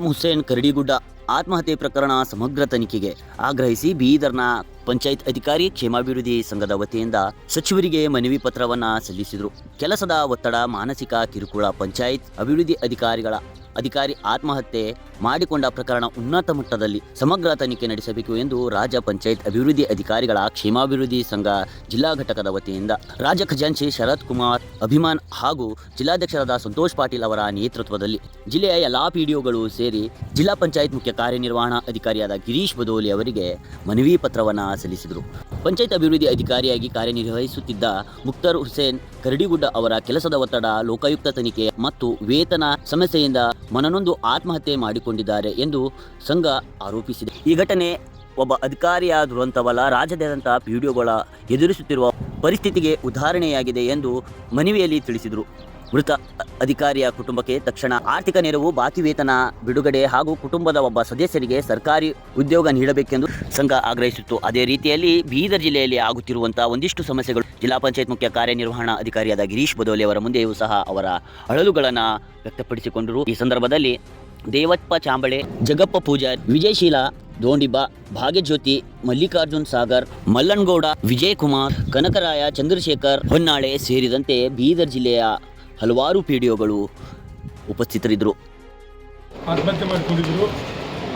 ಹುಸೇನ್ ಕರಡಿಗುಡ್ಡ ಆತ್ಮಹತ್ಯೆ ಪ್ರಕರಣ ಸಮಗ್ರ ತನಿಖೆಗೆ ಆಗ್ರಹಿಸಿ ಬೀದರ್ನ ಪಂಚಾಯತ್ ಅಧಿಕಾರಿ ಕ್ಷೇಮಾಭಿವೃದ್ಧಿ ಸಂಘದ ವತಿಯಿಂದ ಸಚಿವರಿಗೆ ಮನವಿ ಪತ್ರವನ್ನ ಸಲ್ಲಿಸಿದರು. ಕೆಲಸದ ಒತ್ತಡ, ಮಾನಸಿಕ ಕಿರುಕುಳ, ಪಂಚಾಯತ್ ಅಭಿವೃದ್ಧಿ ಅಧಿಕಾರಿ ಆತ್ಮಹತ್ಯೆ ಮಾಡಿಕೊಂಡ ಪ್ರಕರಣ ಉನ್ನತ ಮಟ್ಟದಲ್ಲಿ ಸಮಗ್ರ ತನಿಖೆ ನಡೆಸಬೇಕು ಎಂದು ರಾಜ್ಯ ಪಂಚಾಯತ್ ಅಭಿವೃದ್ಧಿ ಅಧಿಕಾರಿಗಳ ಕ್ಷೇಮಾಭಿವೃದ್ಧಿ ಸಂಘ ಜಿಲ್ಲಾ ಘಟಕದ ವತಿಯಿಂದ ರಾಜ್ಯ ಖಜಾಂಚಿ ಶರತ್ ಕುಮಾರ್ ಅಭಿಮಾನ್ ಹಾಗೂ ಜಿಲ್ಲಾಧ್ಯಕ್ಷರಾದ ಸಂತೋಷ್ ಪಾಟೀಲ್ ಅವರ ನೇತೃತ್ವದಲ್ಲಿ ಜಿಲ್ಲೆಯ ಎಲ್ಲಾ ಪಿಡಿಒಗಳು ಸೇರಿ ಜಿಲ್ಲಾ ಪಂಚಾಯತ್ ಮುಖ್ಯ ಕಾರ್ಯನಿರ್ವಹಣಾ ಅಧಿಕಾರಿಯಾದ ಗಿರೀಶ್ ಬದೋಲಿ ಅವರಿಗೆ ಮನವಿ ಪತ್ರವನ್ನು ಸಲ್ಲಿಸಿದರು. ಪಂಚಾಯತ್ ಅಭಿವೃದ್ಧಿ ಅಧಿಕಾರಿಯಾಗಿ ಕಾರ್ಯನಿರ್ವಹಿಸುತ್ತಿದ್ದ ಮುಕ್ತರ್ ಹುಸೇನ್ ಕರಡಿಗುಡ್ಡ ಅವರ ಕೆಲಸದ ಒತ್ತಡ, ಲೋಕಾಯುಕ್ತ ತನಿಖೆ ಮತ್ತು ವೇತನ ಸಮಸ್ಯೆಯಿಂದ ಮನನೊಂದು ಆತ್ಮಹತ್ಯೆ ಮಾಡಿಕೊಂಡಿದ್ದಾರೆ ಎಂದು ಸಂಘ ಆರೋಪಿಸಿದೆ. ಈ ಘಟನೆ ಒಬ್ಬ ಅಧಿಕಾರಿಯ ದುರಂತವಲ್ಲ, ರಾಜ್ಯಾದ್ಯಂತ ಪಿಡಿಒಗಳ ಎದುರಿಸುತ್ತಿರುವ ಪರಿಸ್ಥಿತಿಗೆ ಉದಾಹರಣೆಯಾಗಿದೆ ಎಂದು ಮನವಿಯಲ್ಲಿ ತಿಳಿಸಿದರು. ಮೃತ ಅಧಿಕಾರಿಯ ಕುಟುಂಬಕ್ಕೆ ತಕ್ಷಣ ಆರ್ಥಿಕ ನೆರವು, ಬಾಕಿ ವೇತನ ಬಿಡುಗಡೆ ಹಾಗೂ ಕುಟುಂಬದ ಒಬ್ಬ ಸದಸ್ಯರಿಗೆ ಸರ್ಕಾರಿ ಉದ್ಯೋಗ ನೀಡಬೇಕೆಂದು ಸಂಘ ಆಗ್ರಹಿಸಿತ್ತು. ಅದೇ ರೀತಿಯಲ್ಲಿ ಬೀದರ್ ಜಿಲ್ಲೆಯಲ್ಲಿ ಆಗುತ್ತಿರುವಂತಹ ಒಂದಿಷ್ಟು ಸಮಸ್ಯೆಗಳು ಜಿಲ್ಲಾ ಪಂಚಾಯತ್ ಮುಖ್ಯ ಕಾರ್ಯನಿರ್ವಹಣಾ ಅಧಿಕಾರಿಯಾದ ಗಿರೀಶ್ ಬದೋಲಿ ಅವರ ಮುಂದೆಯೂ ಸಹ ಅವರ ಅಳಲುಗಳನ್ನು ವ್ಯಕ್ತಪಡಿಸಿಕೊಂಡರು. ಈ ಸಂದರ್ಭದಲ್ಲಿ ದೇವಪ್ಪ ಚಾಂಬಳೆ, ಜಗಪ್ಪ ಪೂಜಾರಿ, ವಿಜಯಶೀಲ ದೋಂಡಿಬ್ಬ, ಭಾಗ್ಯಜ್ಯೋತಿ, ಮಲ್ಲಿಕಾರ್ಜುನ್ ಸಾಗರ್, ಮಲ್ಲನಗೌಡ, ವಿಜಯ್ ಕುಮಾರ್, ಕನಕರಾಯ, ಚಂದ್ರಶೇಖರ್ ಹೊನ್ನಾಳೆ ಸೇರಿದಂತೆ ಬೀದರ್ ಜಿಲ್ಲೆಯ ಹಲವಾರು ಪಿಡಿಒಗಳು ಉಪಸ್ಥಿತರಿದ್ದರು. ಆತ್ಮಹತ್ಯೆ ಮಾಡಿಕೊಂಡಿದ್ದರು.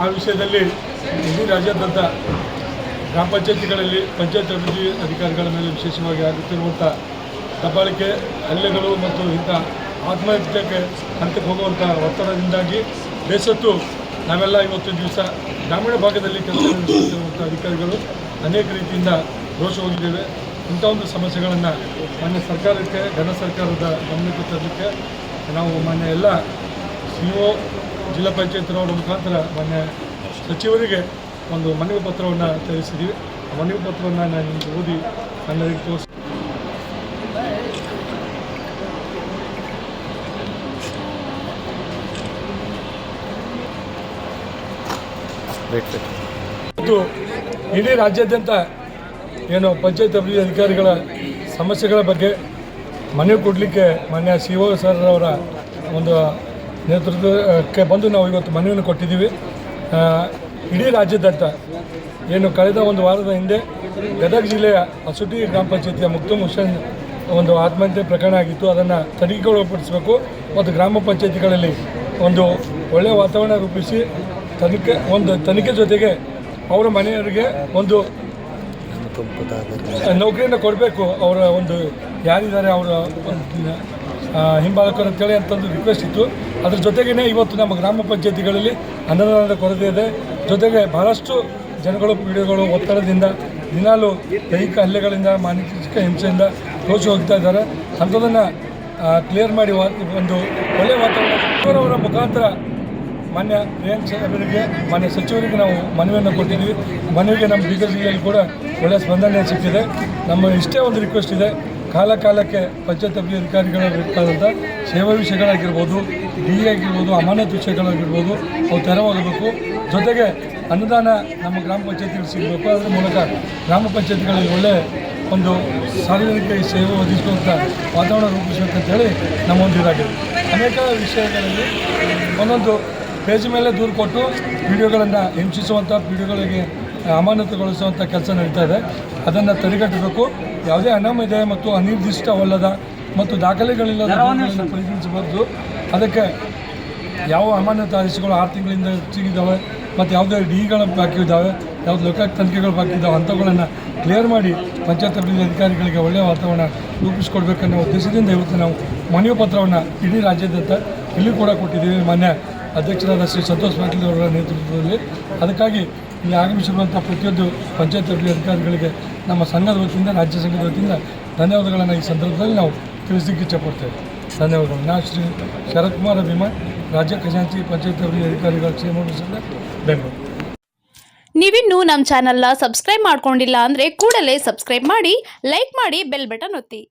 ಆ ವಿಷಯದಲ್ಲಿ ಇಡೀ ರಾಜ್ಯಾದ್ಯಂತ ಗ್ರಾಮ ಪಂಚಾಯತಿಗಳಲ್ಲಿ ಪಂಚಾಯತ್ ಅಭಿವೃದ್ಧಿ ಅಧಿಕಾರಿಗಳ ಮೇಲೆ ವಿಶೇಷವಾಗಿ ಆಗುತ್ತಿರುವಂಥ ದಬ್ಬಾಳಿಕೆ, ಹಲ್ಲೆಗಳು ಮತ್ತು ಇಂಥ ಆತ್ಮಹತ್ಯೆಗೆ ಹಂತಕ್ಕೆ ಹೋಗುವಂಥ ಒತ್ತಡದಿಂದಾಗಿ ಬೇಸತ್ತು ನಾವೆಲ್ಲ ಇವತ್ತು ದಿವಸ ಗ್ರಾಮೀಣ ಭಾಗದಲ್ಲಿ ಕೆಲಸ ನಿರ್ವಹಿಸುತ್ತಿರುವಂಥ ಅಧಿಕಾರಿಗಳು ಅನೇಕ ರೀತಿಯಿಂದ ರೋಷ ಹೋಗಿದ್ದೇವೆ. ಇಂಥ ಒಂದು ಸಮಸ್ಯೆಗಳನ್ನು ಮಾನ್ಯ ಸರ್ಕಾರಕ್ಕೆ, ಘನ ಸರ್ಕಾರದ ಗಮನಕ್ಕೆ ತರಲಿಕ್ಕೆ ನಾವು ಮಾನ್ಯ ಎಲ್ಲ CO, ಜಿಲ್ಲಾ ಪಂಚಾಯತ್ನವರ ಮುಖಾಂತರ ಮಾನ್ಯ ಸಚಿವರಿಗೆ ಒಂದು ಮನವಿ ಪತ್ರವನ್ನು ತಯಾರಿಸಿದ್ದೀವಿ. ಆ ಮನವಿ ಪತ್ರವನ್ನು ನಾನು ನಿಮಗೆ ಓದಿ ಎಲ್ಲರಿಗೆ ತೋರಿಸಿ ಮತ್ತು ಇಡೀ ರಾಜ್ಯಾದ್ಯಂತ ಏನು ಪಂಚಾಯತ್ ಅಭಿವೃದ್ಧಿ ಅಧಿಕಾರಿಗಳ ಸಮಸ್ಯೆಗಳ ಬಗ್ಗೆ ಮನವಿ ಕೊಡಲಿಕ್ಕೆ ಮಾನ್ಯ CO ಸರ್ ಅವರ ಒಂದು ನೇತೃತ್ವಕ್ಕೆ ಬಂದು ನಾವು ಇವತ್ತು ಮನವಿಯನ್ನು ಕೊಟ್ಟಿದ್ದೀವಿ. ಇಡೀ ರಾಜ್ಯಾದ್ಯಂತ ಏನು ಕಳೆದ ಒಂದು ವಾರದ ಹಿಂದೆ ಗದಗ ಜಿಲ್ಲೆಯ ಅಸುಟಿ ಗ್ರಾಮ ಪಂಚಾಯತಿಯ ಮುಕ್ತರ್ ಹುಸೇನ್ ಒಂದು ಆತ್ಮಹತ್ಯೆ ಪ್ರಕರಣ ಆಗಿತ್ತು. ಅದನ್ನು ತನಿಖೆಗೊಳಪಡಿಸಬೇಕು ಮತ್ತು ಗ್ರಾಮ ಪಂಚಾಯತಿಗಳಲ್ಲಿ ಒಂದು ಒಳ್ಳೆಯ ವಾತಾವರಣ ರೂಪಿಸಿ ತನಿಖೆ ಜೊತೆಗೆ ಅವರ ಮನೆಯವರಿಗೆ ಒಂದು ನೌಕರಿಯನ್ನು ಕೊಡಬೇಕು. ಅವರ ಒಂದು ಯಾರಿದ್ದಾರೆ ಅವರ ಹಿಂಬಾಲಕರು ಅಂತೇಳಿ ಅಂತಂದು ರಿಕ್ವೆಸ್ಟ್ ಇತ್ತು. ಅದ್ರ ಜೊತೆಗೇ ಇವತ್ತು ನಮ್ಮ ಗ್ರಾಮ ಪಂಚಾಯತಿಗಳಲ್ಲಿ ಅನುದಾನದ ಕೊರತೆ ಇದೆ. ಜೊತೆಗೆ ಬಹಳಷ್ಟು ಜನಗಳು ಪಿಡಿಒಗಳು ಒತ್ತಡದಿಂದ ದಿನಾಲು ದೈಹಿಕ ಹಲ್ಲೆಗಳಿಂದ, ಮಾನಸಿಕ ಹಿಂಸೆಯಿಂದ ರೋಷ ಹೋಗ್ತಾ ಇದ್ದಾರೆ. ಅಂಥದನ್ನು ಕ್ಲಿಯರ್ ಮಾಡಿ ಒಂದು ಒಳ್ಳೆಯ ವಾತಾವರಣ ಅವರ ಮುಖಾಂತರ ಮಾನ್ಯ ಪ್ರಿಯಾಂಕ್ ಅವರಿಗೆ, ಮಾನ್ಯ ಸಚಿವರಿಗೆ ನಾವು ಮನವಿಯನ್ನು ಕೊಟ್ಟಿದ್ದೀವಿ. ಮನವಿಗೆ ನಮ್ಮ ಬೀದರ್ ಜಿಲ್ಲೆಯಲ್ಲಿ ಕೂಡ ಒಳ್ಳೆಯ ಸ್ಪಂದನೆ ಸಿಕ್ಕಿದೆ. ನಮ್ಮ ಇಷ್ಟೇ ಒಂದು ರಿಕ್ವೆಸ್ಟ್ ಇದೆ, ಕಾಲಕ್ಕೆ ಪಂಚಾಯತ್ ಅಭಿವೃದ್ಧಿ ಅಧಿಕಾರಿಗಳ ಬೇಕಾದಂಥ ಸೇವಾ ವಿಷಯಗಳಾಗಿರ್ಬೋದು, DE ಆಗಿರ್ಬೋದು, ಅಮಾನತು ವಿಷಯಗಳಾಗಿರ್ಬೋದು, ಅವು ತೆರವಾಗಬೇಕು. ಜೊತೆಗೆ ಅನುದಾನ ನಮ್ಮ ಗ್ರಾಮ ಪಂಚಾಯತಿಗಳು ಸಿಗಬೇಕು. ಅದರ ಮೂಲಕ ಗ್ರಾಮ ಪಂಚಾಯತಿಗಳಲ್ಲಿ ಒಳ್ಳೆಯ ಒಂದು ಸಾರ್ವಜನಿಕ ಸೇವೆ ಒದಗಿಸುವಂಥ ವಾತಾವರಣ ರೂಪಿಸಬೇಕಂತೇಳಿ ನಮ್ಮ ಒಂದು ಇದಾಗಿದೆ. ಅನೇಕ ವಿಷಯಗಳಲ್ಲಿ ಒಂದೊಂದು ಪೇಜ್ ಮೇಲೆ ದೂರು ಕೊಟ್ಟು ಪಿಡಿಒಗಳನ್ನು ಹಿಂಸಿಸುವಂಥ, ಪಿಡಿಒಗಳಿಗೆ ಅಮಾನತುಗೊಳಿಸುವಂಥ ಕೆಲಸ ನಡೀತಾ ಇದೆ. ಅದನ್ನು ತಡೆಗಟ್ಟಬೇಕು. ಯಾವುದೇ ಅನಾಮಧೇಯ ಮತ್ತು ಅನಿರ್ದಿಷ್ಟವಲ್ಲದ ಮತ್ತು ದಾಖಲೆಗಳಿಲ್ಲದ ಪರಿಗಣಿಸಬಾರ್ದು. ಅದಕ್ಕೆ ಯಾವ ಅಮಾನತು ಆದೇಶಗಳು 6 ತಿಂಗಳಿಂದ ಹೆಚ್ಚಿಗಿದ್ದಾವೆ ಮತ್ತು ಯಾವುದೇ DEಗಳ ಬಾಕಿ ಇದ್ದಾವೆ, ಯಾವ್ದು ಲೋಕಾಯುಕ್ತ ತನಿಖೆಗಳು ಬಾಕಿ ಇದ್ದಾವೆ, ಅಂಥವುಗಳನ್ನು ಕ್ಲಿಯರ್ ಮಾಡಿ ಪಂಚಾಯತ್ ಅಭಿವೃದ್ಧಿ ಅಧಿಕಾರಿಗಳಿಗೆ ಒಳ್ಳೆಯ ವಾತಾವರಣ ರೂಪಿಸಿಕೊಡ್ಬೇಕನ್ನೋ ಉದ್ದೇಶದಿಂದ ಇವತ್ತು ನಾವು ಮನವಿ ಪತ್ರವನ್ನು ಇಡೀ ರಾಜ್ಯಾದ್ಯಂತ ಇಲ್ಲಿ ಕೂಡ ಕೊಟ್ಟಿದ್ದೀವಿ. ಮಾನ್ಯ ಅಧ್ಯಕ್ಷರಾದ ಶ್ರೀ ಸಂತೋಷ್ ಪಾಟೀಲ್ ಅವರ ನೇತೃತ್ವದಲ್ಲಿ. ಅದಕ್ಕಾಗಿ ಇಲ್ಲಿ ಆಗಮಿಸಿರುವಂಥ ಪ್ರತಿಯೊಂದು ಪಂಚಾಯತ್ ಅಭಿವೃದ್ಧಿ ಅಧಿಕಾರಿಗಳಿಗೆ ನಮ್ಮ ಸಂಘದ ವತಿಯಿಂದ, ರಾಜ್ಯ ಸಂಘದ ವತಿಯಿಂದ ಧನ್ಯವಾದಗಳನ್ನು ಈ ಸಂದರ್ಭದಲ್ಲಿ ನಾವು ತಿಳಿಸಲಿಕ್ಕೆ ಇಚ್ಛಪಡ್ತೇವೆ. ಧನ್ಯವಾದಗಳು. ನಾನು ಶ್ರೀ ಶರತ್ ಕುಮಾರ್ ಅಭಿಮಾನ್, ರಾಜ್ಯ ಖಜಾಂಚಿ ಪಂಚಾಯತ್ ಅಭಿವೃದ್ಧಿ ಅಧಿಕಾರಿಗಳ ಕ್ಷೇಮಾಭಿವೃದ್ಧಿ ಸಂಘ, ಬೆಂಗಳೂರು. ನೀವಿನ್ನೂ ನಮ್ಮ ಚಾನಲ್ನ ಸಬ್ಸ್ಕ್ರೈಬ್ ಮಾಡ್ಕೊಂಡಿಲ್ಲ ಅಂದರೆ ಕೂಡಲೇ ಸಬ್ಸ್ಕ್ರೈಬ್ ಮಾಡಿ, ಲೈಕ್ ಮಾಡಿ, ಬೆಲ್ ಬಟನ್ ಒತ್ತಿ.